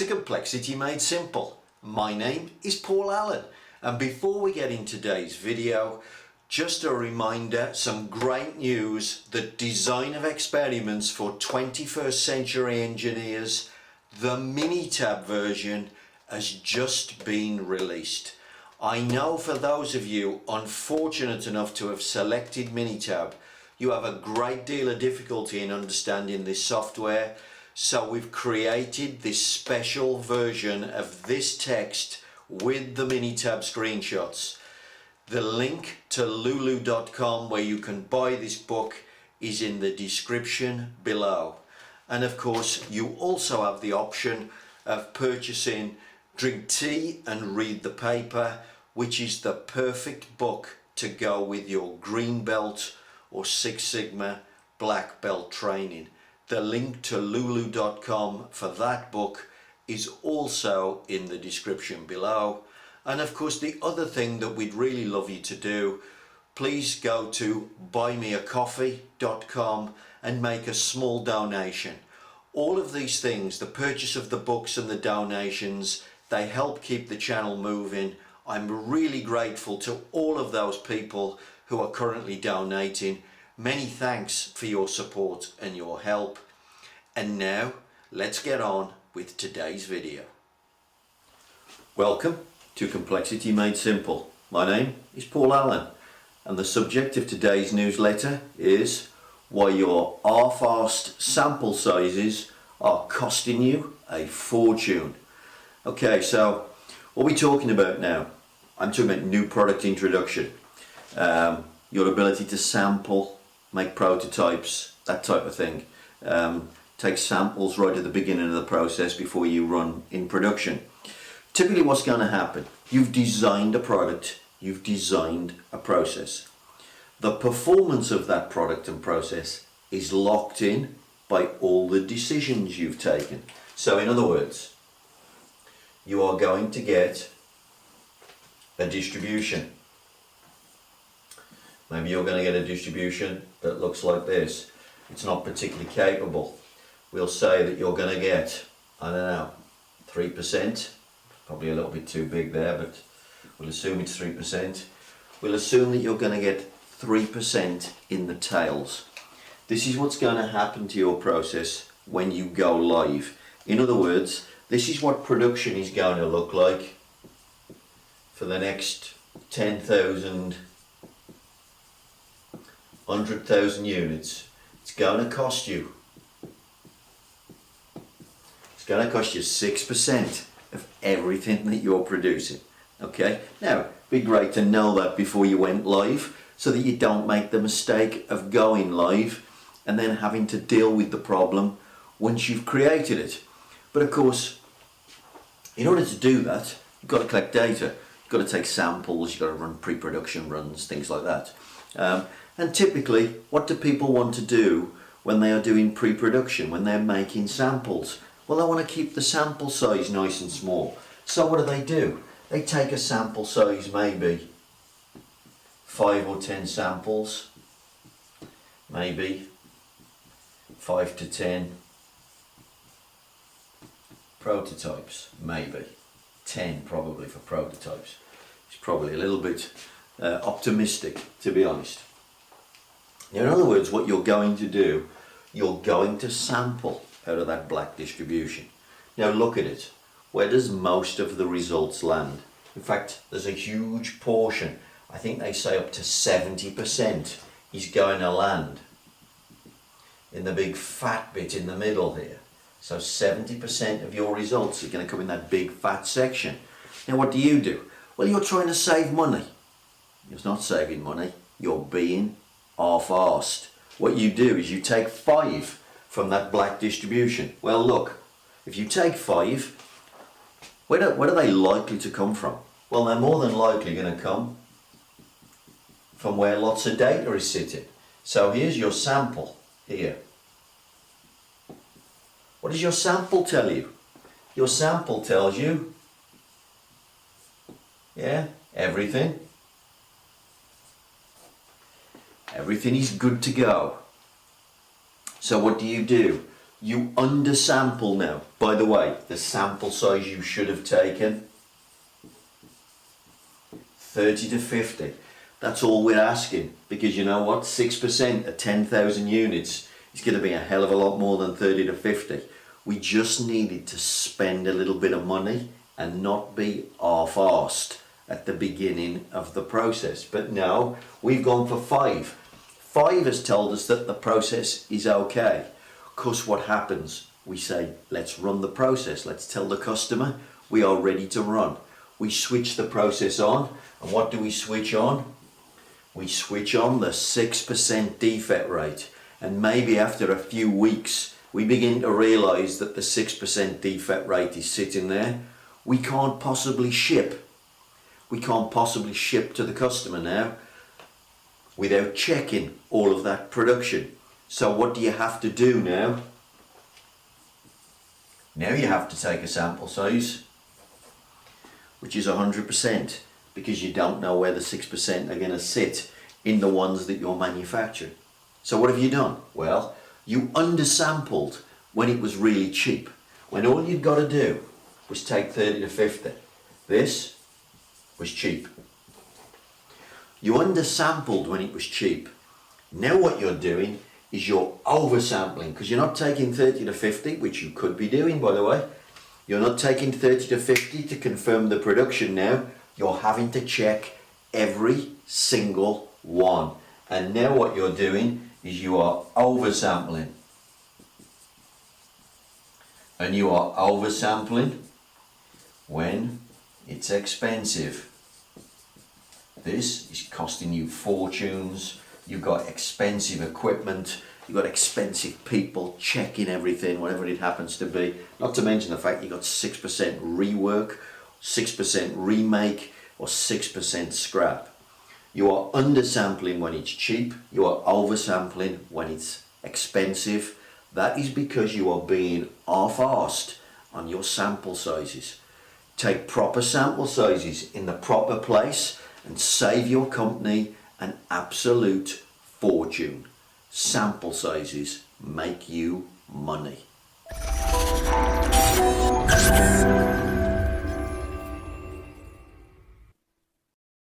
to Complexity Made Simple. My name is Paul Allen, and before we get into today's video, just a reminder, some great news. The design of experiments for 21st century engineers, the Minitab version, has just been released. I know for those of you unfortunate enough to have selected Minitab, you have a great deal of difficulty in understanding this software. So we've created this special version of this text with the Minitab screenshots. The link to lulu.com where you can buy this book is in the description below. And of course, you also have the option of purchasing Drink Tea and Read the Paper, which is the perfect book to go with your green belt or Six Sigma black belt training. The link to lulu.com for that book is also in the description below. And of course, the other thing that we'd really love you to do, please go to buymeacoffee.com and make a small donation. All of these things, the purchase of the books and the donations, they help keep the channel moving. I'm really grateful to all of those people who are currently donating. Many thanks for your support and your help. And now, let's get on with today's video. Welcome to Complexity Made Simple. My name is Paul Allen, and the subject of today's newsletter is why your half-arsed sample sizes are costing you a fortune. Okay, so what are we talking about now? I'm talking about new product introduction, your ability to sample, make prototypes, that type of thing. Take samples right at the beginning of the process before you run in production. Typically what's going to happen, you've designed a product, you've designed a process. The performance of that product and process is locked in by all the decisions you've taken. So in other words, you are going to get a distribution. Maybe you're going to get a distribution that looks like this. It's not particularly capable. We'll say that you're going to get, I don't know, 3%. Probably a little bit too big there, but we'll assume it's 3%. We'll assume that you're going to get 3% in the tails. This is what's going to happen to your process when you go live. In other words, this is what production is going to look like for the next 10,000, 100,000 units. It's going to cost you 6% of everything that you're producing. Okay, now it'd be great to know that before you went live so that you don't make the mistake of going live and then having to deal with the problem once you've created it. But of course, in order to do that, you've got to collect data, you've got to take samples, you've got to run pre-production runs, things like that. And typically, what do people want to do when they are doing pre-production, when they're making samples? Well, they want to keep the sample size nice and small. So what do? They take a sample size, maybe 5 or 10 samples, maybe 5 to 10 prototypes, maybe 10 probably for prototypes. It's probably a little bit optimistic, to be honest. Now, in other words, what you're going to do, you're going to sample out of that black distribution. Now look at it. Where does most of the results land? In fact, there's a huge portion, I think they say up to 70% is going to land in the big fat bit in the middle here. So 70% of your results are going to come in that big fat section. Now what do? Well, you're trying to save money. You're not saving money, you're being half-arsed. What you do is you take 5 from that black distribution. Well, look, if you take 5, where are they likely to come from? Well, they're more than likely going to come from where lots of data is sitting. So here's your sample here. What does your sample tell you? Your sample tells you, everything. Everything is good to go. So what do? You undersample now. By the way, the sample size you should have taken, 30 to 50. That's all we're asking, because you know what, 6% of 10,000 units is going to be a hell of a lot more than 30 to 50. We just needed to spend a little bit of money and not be half-arsed at the beginning of the process. But now we've gone for 5. 5 has told us that the process is okay. Of course, what happens? We say, let's run the process. Let's tell the customer we are ready to run. We switch the process on, and what do we switch on? We switch on the 6% defect rate, and maybe after a few weeks we begin to realize that the 6% defect rate is sitting there. We can't possibly ship. We can't possibly ship to the customer now without checking all of that production. So what do you have to do now? Now you have to take a sample size which is 100%, because you don't know where the 6% are going to sit in the ones that you're manufacturing. So what have you done? Well, you undersampled when it was really cheap, when all you'd got to do was take 30 to 50. This was cheap. You undersampled when it was cheap. Now what you're doing is you're oversampling, because you're not taking 30 to 50, which you could be doing, by the way. You're not taking 30 to 50 to confirm the production now. You're having to check every single one. And now what you're doing is you are oversampling. And you are oversampling when it's expensive. This is costing you fortunes. You've got expensive equipment. You've got expensive people checking everything, whatever it happens to be. Not to mention the fact you've got 6% rework, 6% remake, or 6% scrap. You are undersampling when it's cheap. You are oversampling when it's expensive. That is because you are being half-arsed on your sample sizes. Take proper sample sizes in the proper place and save your company an absolute fortune. Sample sizes make you money.